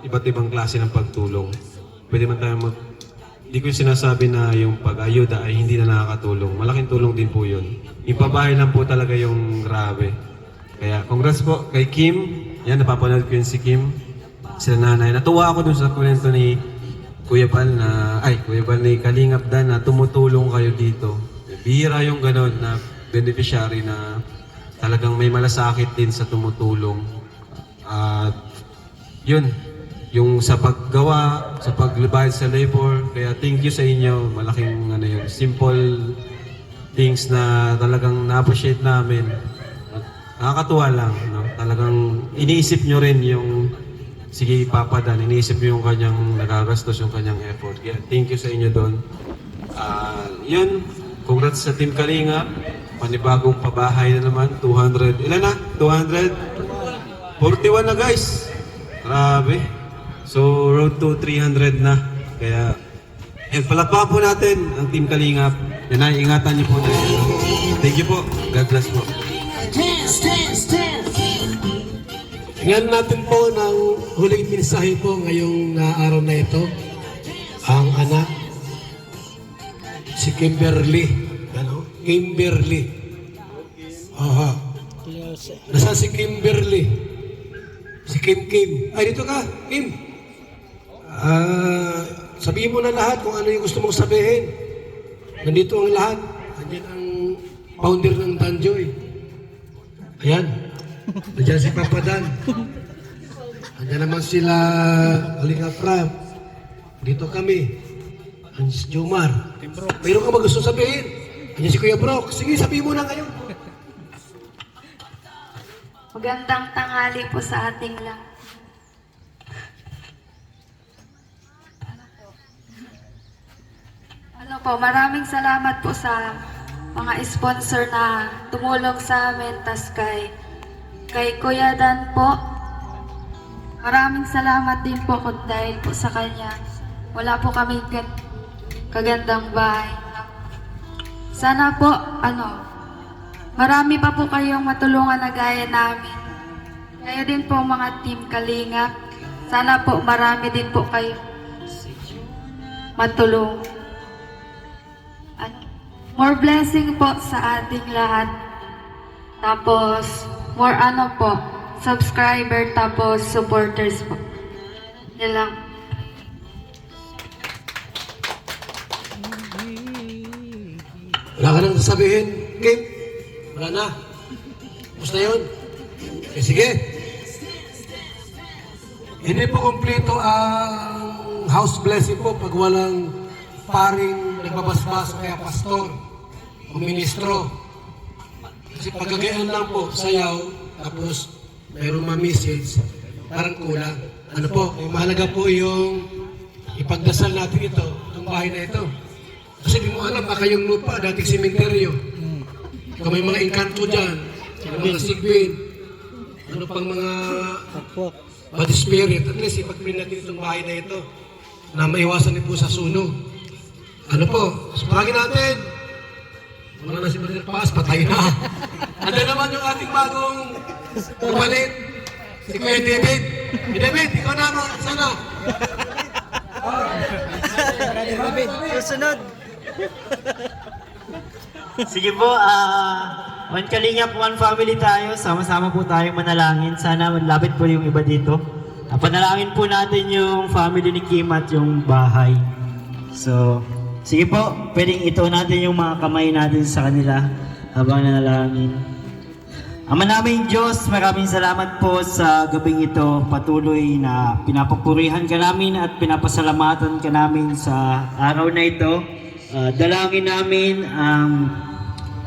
iba't ibang klase ng pagtulong. Pwede man tayo hindi ko sinasabi na yung pag-ayuda ay hindi na nakakatulong. Malaking tulong din po yun. Yung pabahay lang po talaga yung grabe. Kaya congrats po kay Kim. Yan, napapanood ko yun si Kim. Sila nanay. Natuwa ako dun sa kwento ni Kuya Bal ni Kalingap Dan na tumutulong kayo dito. Bihira yung ganon na beneficiary na talagang may malasakit din sa tumutulong. At yun, yung sa paggawa, sa paglibahid sa labor. Kaya thank you sa inyo. Malaking yun, simple things na talagang na-appreciate namin. Nakakatuwa lang. No? Talagang iniisip nyo rin yung sige Papa Dan, iniisip nyo yung kanyang nagagastos, yung kanyang effort. Kaya thank you sa inyo doon. Yun, congrats sa Team Kalinga. Panibagong pabahay na naman. 200, ilan na? 200? 41 na guys. Grabe. So, road to 300 na. Kaya, palakpakan po natin ang Team Kalingap. Nanay, ingatan niyo po na. Thank you po. God bless po. Tingnan natin po ng huling mensahe po ngayong araw na ito. Ang anak, si Kimberly. Ano? Kimberly. Aha. Nasaan si Kimberly? Si Kim. Ay, dito ka, Kim. Sabihin mo na lahat kung ano yung gusto mong sabihin. Nandito ang lahat. Nandiyan ang founder ng Danjoy. Ayan. Nandiyan si Papa Dan. Nandiyan naman sila Kalinga Prab. Dito kami. Nandiyan si Jomar. Mayroon ka ba gusto sabihin? Nandiyan si Kuya Brock. Sige, sabihin mo na ngayon. Magandang tanghali po sa ating lahat. Maraming salamat po sa mga sponsor na tumulong sa amin, tas kay Kuya Dan po. Maraming salamat din po dahil po sa kanya. Wala po kami kagandang bahay. Sana po, marami pa po kayong matulungan na gaya namin. Kayo din po mga Team Kalingap. Sana po marami din po kayo matulong. More blessing po sa ating lahat. Tapos, more subscriber, tapos supporters po. Yan lang. Wala ka nang sasabihin, Kim? Wala na. Tapos na yun. Sige. Hindi po kumpleto ang house blessing po pag walang paring nagbabasbas kaya pastor o ministro. Kasi pagkagayaan lang po, sayaw, tapos mayroong ma-message, parang kulang. Ano po, mahalaga po yung ipagdasal natin ito, itong bahay na ito. Kasi di mo alam, baka yung lupa, dating sementeryo. Kung may mga engkanto dyan, mga sigbin, ano pang mga bad spirit, at least ipag-pray natin itong bahay na ito na maiwasan din po sa sunog. Ano po, supagin natin. Wala na si Brother Paas, patay na. Ano naman yung ating bagong kapalit? Si Kuya David. Si David, ikaw naman, sana. Susunod. Sige po, One Kalingap, One Family tayo. Sama-sama po tayong manalangin. Sana malapit po yung iba dito. Panalangin po natin yung family ni Kim at yung bahay. So, sige po, pwedeng ito natin yung mga kamay natin sa kanila habang nanalangin. Ama naming Diyos, maraming salamat po sa gabing ito. Patuloy na pinapupurihan ka namin at pinapasalamatan ka namin sa araw na ito. Dalangin namin ang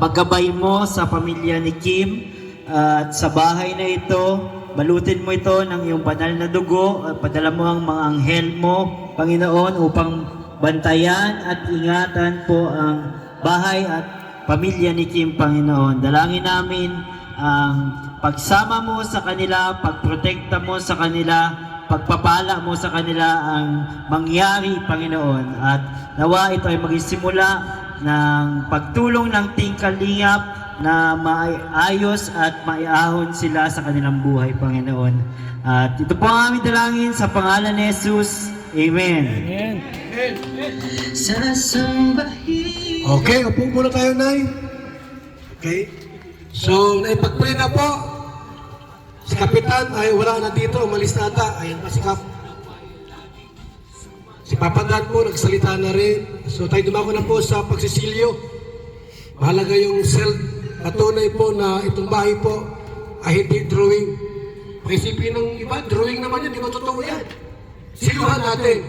paggabay mo sa pamilya ni Kim at sa bahay na ito. Balutin mo ito ng iyong banal na dugo at padala mo ang mga anghel mo, Panginoon, upang bantayan at ingatan po ang bahay at pamilya ni Kim, Panginoon. Dalangin namin ang pagsama mo sa kanila, pagprotekta mo sa kanila, pagpapala mo sa kanila ang mangyari, Panginoon. At nawa ito ay maging simula ng pagtulong ng Team Kalingap na maayos at maiahon sila sa kanilang buhay, Panginoon. At ito po ang aming dalangin sa pangalan ni Jesus. Amen. Amen. Sasambahin. Okay, upo muna tayo, Nay. Okay. So, naipag-pray na po. Si Kapitan ay wala na dito, umalis na ata. Ayan pa si Kap. Si Papa Dan po, nagsalita na rin. So, tayo dumako na po sa pagsisilyo. Mahalaga yung patunay po na itong bahay po ay hindi drawing. Pakisipin ng iba, drawing naman yan, di ba totoo yan? Siluhan natin.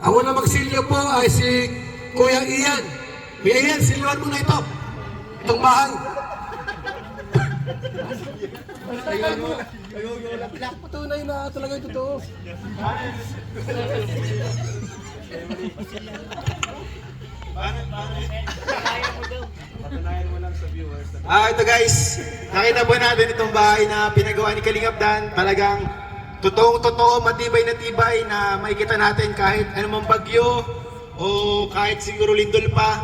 Ang unang magsilyo po ay si Kuya Ian. Kuya Ian, siluhan mo na ito. Itong bahay. Patunay na talaga yung totoo. Ito guys, nakita po natin itong bahay na pinagawa ni Kalingap Dan. Talagang totoong-totoo, matibay na tibay na makikita natin kahit anumang bagyo o kahit siguro lindol pa.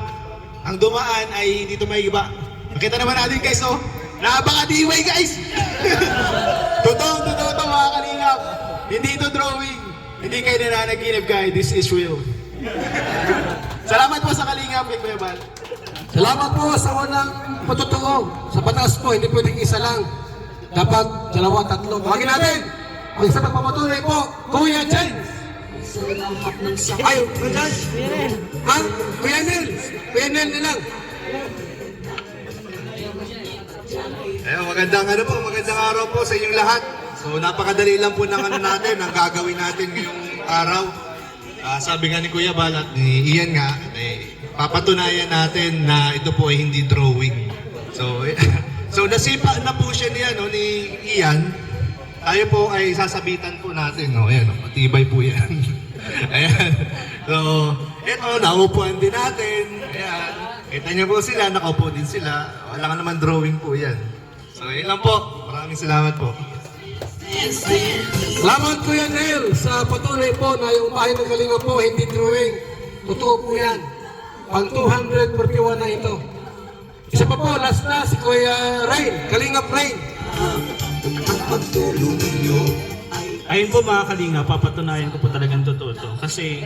Ang dumaan ay dito may iba. Nakita naman natin guys, oh, napaka-tibay guys! Totoong-totoo ito mga Kalingap. Hindi ito drawing. Hindi kayo nananaginip guys, this is real. Salamat po sa Kalingap, Kuya Bal. Salamat po sa unang patotoo. Sa batas po, hindi pwedeng isa lang. Dapat dalawa, tatlo. Tawagin natin. Ang isa pagpapatunay po, Kuya James. Ay, Kuya James. Ha? Kuya Nel. Kuya Nel na lang. Ayun, magandang araw po sa inyong lahat. So napakadali lang po ng natin, ang gagawin natin ngayong araw. Sabi nga ni Kuya Bal at ni Ian nga, papatunayan natin na ito po ay hindi drawing. So nasipa na po siya ni Ian. Tayo po ay sasabitan po natin. Ayan, matibay po yan. Ayan. So, ito, naupuan din natin. Ayan. Kita niyo po sila, nakaupo din sila. Wala ka naman drawing po yan. So, yun lang po. Maraming salamat po. Salamat Kuya Nel sa patunay po na yung bahay ng Kalingap po hindi drawing. Totoo po yan. Pang 241 na ito. Isa pa po, last na si Kuya Rain, Kalingap Rain. Ayun po mga Kalinga, papatunayan ko po talagang totoo to. Kasi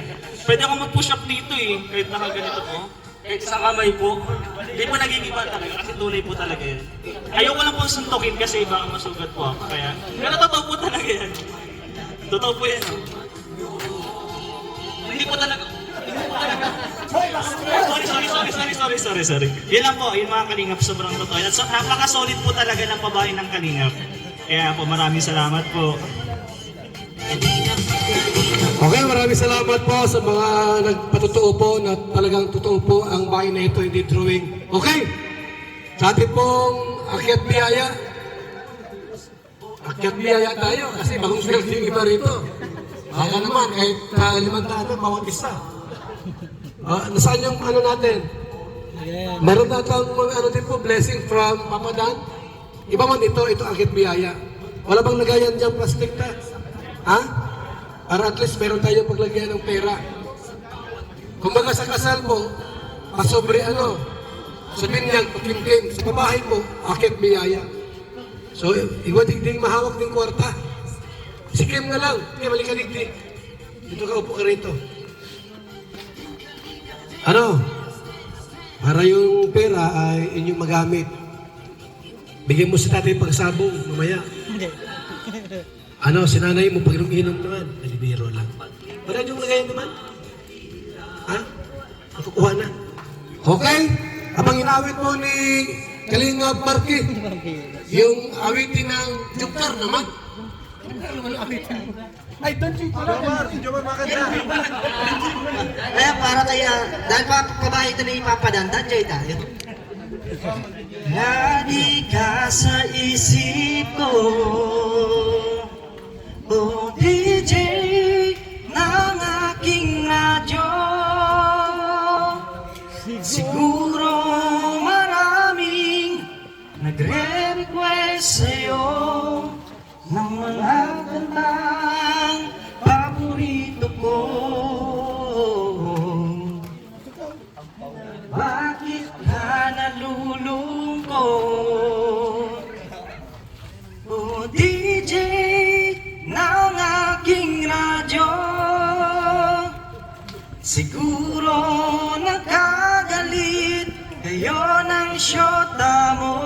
pwede ako mag-push up dito kahit nakaganito po. Kahit sa kamay po. Hindi po nagigiba talaga kasi tunay po talaga yan. Ayoko lang po suntukin kasi baka masugat po ako. Pero totoo po talaga yan. Totoo po yan. Hindi po talaga. Sorry. Yun lang po, yun mga Kalingap, sobrang totoo. At napaka-solid po talaga ng babae ng Kalingap. Kaya po maraming salamat po. Okay, maraming salamat po sa mga nagpatotoo po na talagang totoo po ang bahay na ito, hindi drawing. Okay, sa ating pong akyat biyaya. Akyat biyaya tayo kasi bagong building iba rito. Kaya naman, kahit 500 bawat isa. Nasaan yung ano natin? Meron na kang mga din po, blessing from Papa Dan. Iba man ito akyat biyaya. Wala bang nagayan dyan plastic na? Ha? Para at least meron tayo paglagyan ng pera. Kumbaga sa kasal mo, pasobre sa binyag, pakimkim, sa babae po, akit biyaya. So, iwa ding mahawak ng kwarta. Si Kim nga lang, kaya balik ka digdi. Dito ka, upo ka rito. Ano? Para yung pera ay inyong magamit. Bigyan mo si tatay pagsabong, mamaya. Ano, sinanay mo pag inom naman. Alibiro lang. Para yung lagayan naman. Ha? Nakukuha na. Okay? Habang inawit mo ni Kalingap Marky, yung awitin ng Jupiter naman. Ay, don't you Jomar makanda. Kaya para kaya, dahil pabahay ito na ipapadan, danjay tayo. Lagi ka sa isip ko, o DJ ng aking radyo. Siguro maraming nagre-request sa'yo ng mga kantang paborito ko. Bakit ka nalulungkot? O DJ ng aking radyo, siguro nakagalit kayo ng syota mo.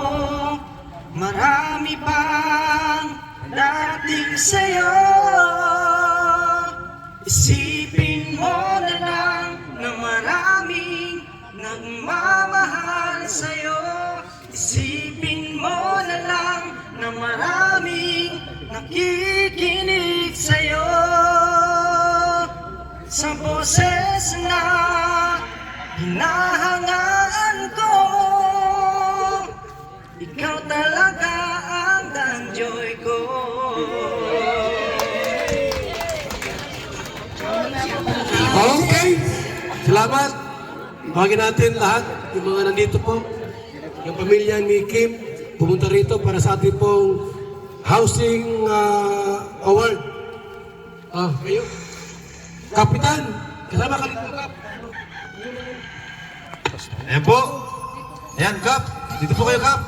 Marami pang dating sa'yo. Isipin mo na lang na maraming nagmamahal sa'yo. Isipin mo na lang na maraming nakikinig sa'yo. Sa boses na hinahangaan ko, ikaw talaga ang danjoy ko. Okay. Salamat. Tawagin natin lahat, yung mga nandito po, yung pamilya ni Kim, pumunta rito para sa ating pong housing award. Kayo? Kapitan, kasama ka dito, Kap. Ayan po. Ayan, Kap. Dito po kayo, Kap.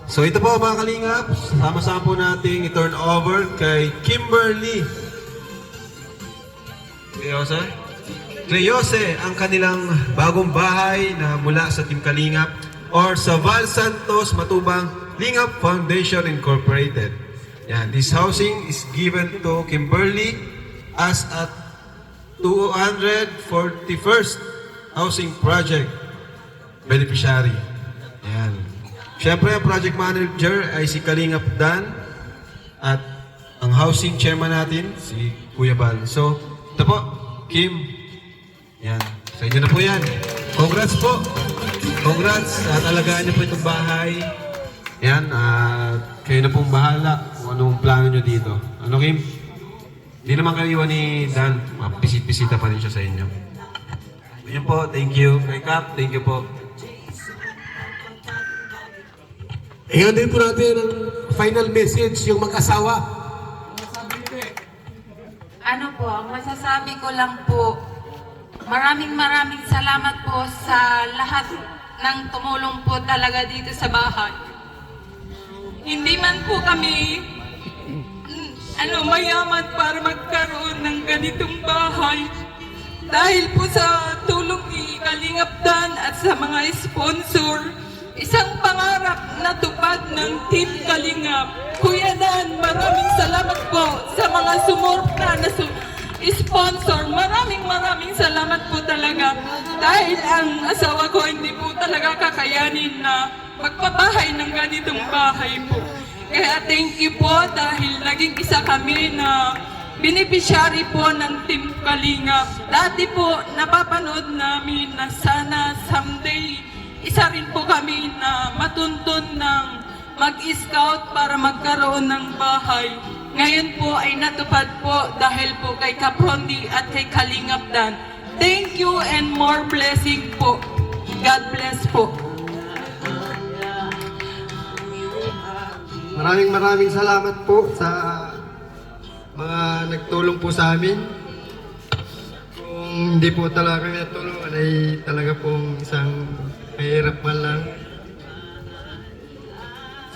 So ito po mga kalingap, sama-sama po nating i-turn over kay Kimberly Cleose ang kanilang bagong bahay na mula sa Team Kalingap or sa Val Santos Matubang Lingap Foundation Incorporated. Yan, this housing is given to Kimberly as a 241st housing project beneficiary. Yan. Siyempre, ang project manager ay si Kalingap Dan at ang housing chairman natin, si Kuya Bal. So, ito po, Kim. Yan. Sa inyo na po yan. Congrats po. Congrats. At alagaan niyo po itong bahay. Yan. Kayo na pong bahala kung anong plano niyo dito. Ano, Kim? Hindi naman kayo iwan ni Dan. Pisit-pisita pa rin siya sa inyo. Yan po. Thank you. Kay Cap, thank you po. Iyan din po natin ang final message, yung mag-asawa. Ano po, ang masasabi ko lang po, maraming salamat po sa lahat ng tumulong po talaga dito sa bahay. Hindi man po kami mayaman para magkaroon ng ganitong bahay. Dahil po sa tulong ni Kalingap Dan at sa mga sponsor, isang pangarap na tupad ng Team Kalingap. Kuya Dan, maraming salamat po sa mga sumurta na sponsor. Maraming salamat po talaga. Dahil ang asawa ko hindi po talaga kakayanin na magpabahay ng ganitong bahay po. Kaya thank you po dahil naging isa kami na beneficiary po ng Team Kalingap. Dati po napapanood namin na sana someday isa rin po kami na matuntun ng mag-scout para magkaroon ng bahay. Ngayon po ay natupad po dahil po kay Kaprondi at kay Kalingap Dan. Thank you and more blessing po. God bless po. Maraming salamat po sa mga nagtulong po sa amin. Kung hindi po talaga kami natulungan ay talaga pong isang mahirap man lang.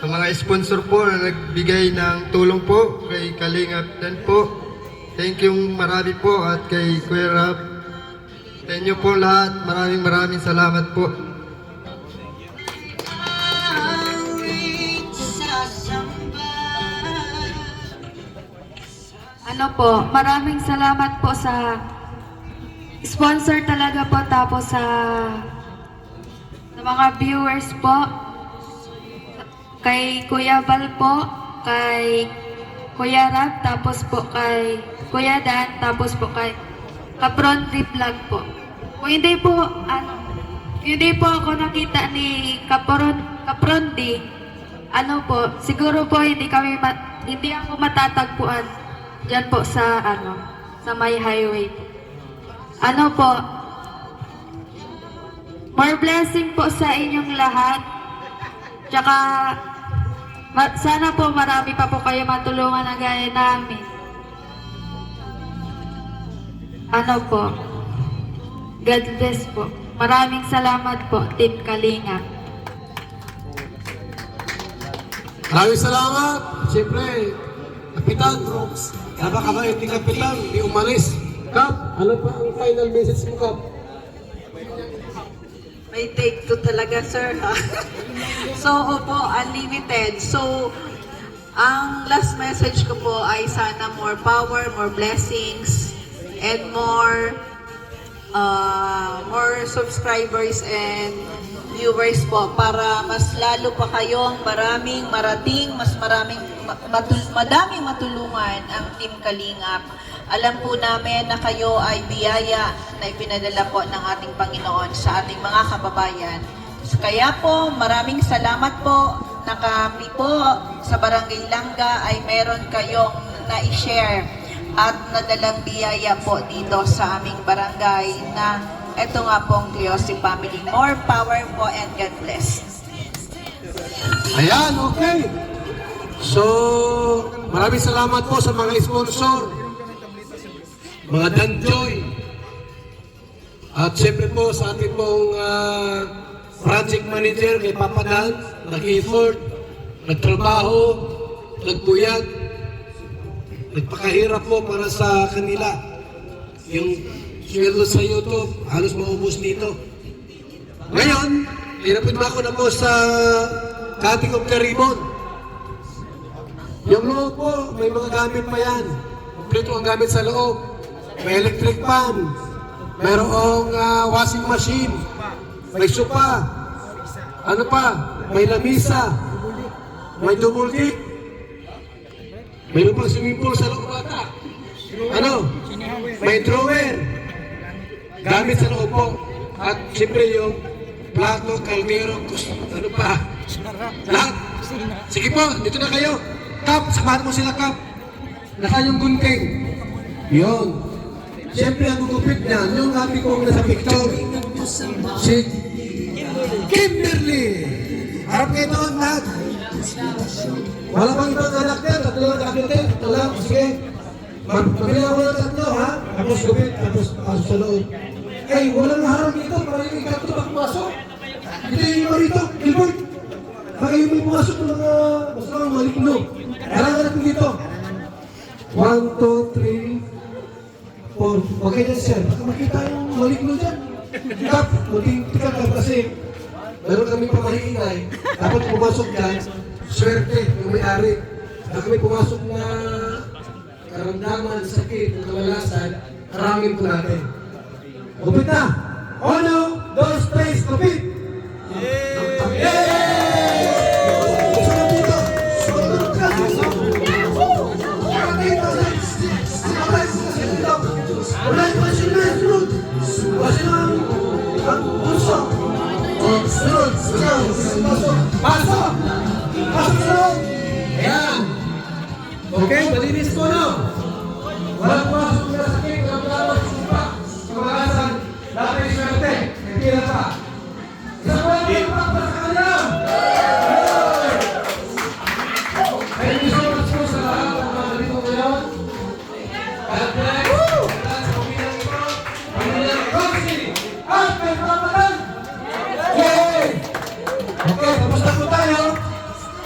Sa mga sponsor po na nagbigay ng tulong po kay Kalingap Dan po. Thank you marami po at kay Kuya Rab. Sa inyo po lahat, maraming salamat po. Ano po, maraming salamat po sa sponsor talaga po, tapos sa mga viewers po, kay Kuya Val po, kay Kuya Rab, tapos po kay Kuya Dan, tapos po kay Kapronti Vlog po. Kung hindi po ako nakita ni Kapronti, siguro po hindi ako matatagpuan diyan po sa sa may highway. More blessing po sa inyong lahat. Tsaka sana po marami pa po kayo matulungan na gaya namin. God bless po. Maraming salamat po, Team Kalingap. Maraming salamat. Siyempre, Kapitan, napakabait ni Kapitan, di umalis. Kap, ano pa ang final message mo, Kap? May take two talaga, sir. So, opo, unlimited. So, ang last message ko po ay sana more power, more blessings, and more subscribers and viewers po para mas lalo pa kayong madaming matulungan ang Team Kalingap. Alam po namin na kayo ay biyaya na ipinadala po ng ating Panginoon sa ating mga kababayan. Kaya po, maraming salamat po na kami po sa Barangay Langga ay meron kayong na-share at nadalang biyaya po dito sa aming barangay na ito nga pong Cleosi Family. More power po and God bless. Ayan, okay. So, maraming salamat po sa mga sponsor, mga Danjoy, at siyempre po sa ating pong project manager kay Papa Dan, nag-effort, nagtrabaho, nagpuyat, nagpakahirap po para sa kanila. Yung sweldo sa YouTube, halos maubos dito. Ngayon, pinapidma ko na po sa cutting of the ribbon. Yung loob po, may mga gamit pa yan. Kompleto ang gamit sa loob. May electric fan, mayroong washing machine, may sopa, may lamisa, may double deck, mayroon pang swimming pool sa loob bata. May drawer, gamit sa loob po. At siyempre yung plato, kaldero, lahat. Sige po, dito na kayo. Kap, samahan mo sila, Kap. Nasaan yung gunting? Yun. Siyempre ang gugupit niyan, yung ating kong nasa picture, si Kimberly. Harap kayo doon lahat. Wala bang ibang anak niya, tatlo lang kapitin, ito lang, sige. Pabili ako ng tatlo, ha? Tapos gupit, tapos pasok sa loob. Walang harap dito, para yung ikaw ito pumasok. Hindi yung marito, Gilbert. Baka yung may pumasok ng mga masama maligno. Kailangan natin dito. 1, 2, 3, 4. Okay dyan, sir. Baka makita yung maligno dyan. Kap, maging-tika ka kasi meron kami pamahiingay. Dapat pumasok dyan, swerte yung may-ari. Baka may pumasok na karamdaman, sakit, kamalasan, karangin po natin. Gupit na! 1, 2, 3, gupit! Yay! Pasok! Pasok sa loob! Ayan! Okay, malinis ko na! Walang pasok na sakit, walang pasok sa kamalasan, lahat ay swerte, may pila pa.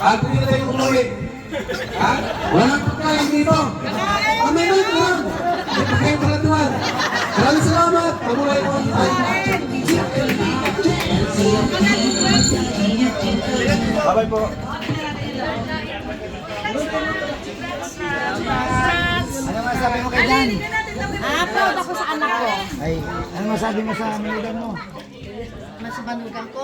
At hindi tayo umuwi. Ha? Walang pagkain dito. Kami na lang. Pagkain para tuwan. Maraming salamat. Mabuhay po ang tayo. Bye-bye po. Ano masabi mo kay Dan? Proud ako sa anak ko. Ay, ano masabi mo sa manugan mo? Masubanugan ko.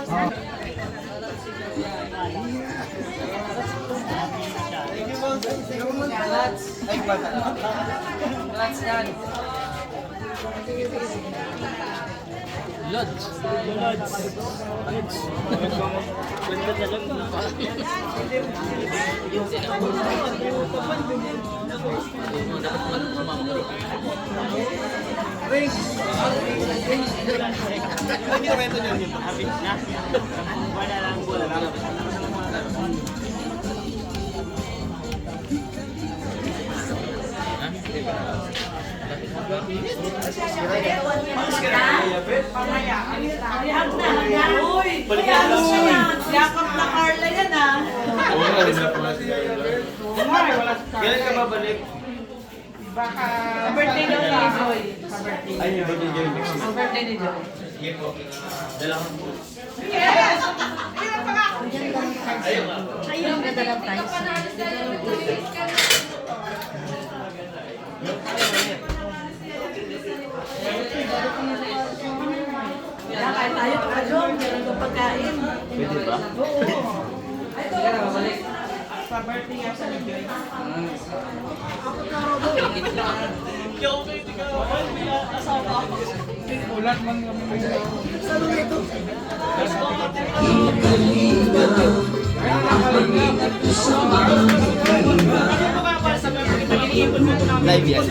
Yakap na Carla yan ah. Kailan ka babalik? Baka birthday daw ni Joy. Ay, yung birthday niya next week. Birthday ni Joy. Sige po. Dalawang po. Yes! Ayun pa nga! Ayun, ganda tayo. Kain tayo pa John, meron kang pagkain. Pwede ba? Oo. Ay, ito. Sa birthday nga sa Joy. Ulat man kami. Live yan.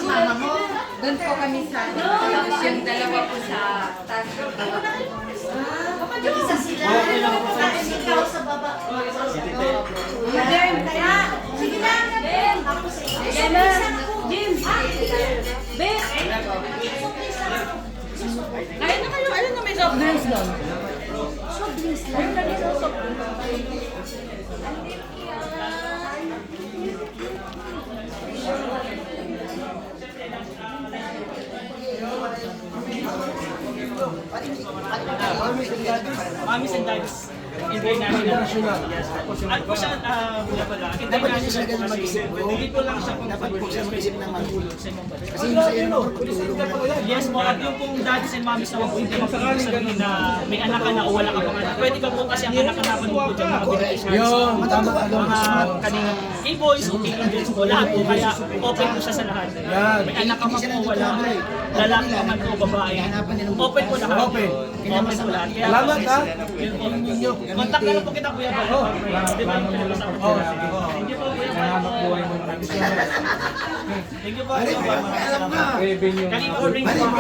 Mama mo, doon po kami sa tapos yung dalawa po sa taas. Isa sila. Ikaw sa baba. Ben, kaya. Sige na. Ben. Tapos Jim. Ben. Kaya na kayo, ano na may soft drinks doon? soft drinks lang. Mamis and Dads. International. Yes. At po siya, mula pala. International po kasi. Dito lang siya kung dapat po siya mag-isip ng magulog sa ibang bansa. Kasi yung sa'yo naman, yes po, at yung pong daddies and mommies naman po, hindi mo sabihin na may anak ka na o wala ka pang anak. Pwede ka po kasi ang anak ka naman po dyan, mga beneficiaries. Mga kanina, K-boys, K-girls po, lahat po. Kaya open po siya sa lahat. May anak ka man po, wala. Lalaki ka man po, babae. Open po lahat. Open po lahat. Salamat ha. Kontak na lang po kita, Kuya Bal. Di ba? Thank you po, Kuya Bal. Thank you po. Kanina po rin po.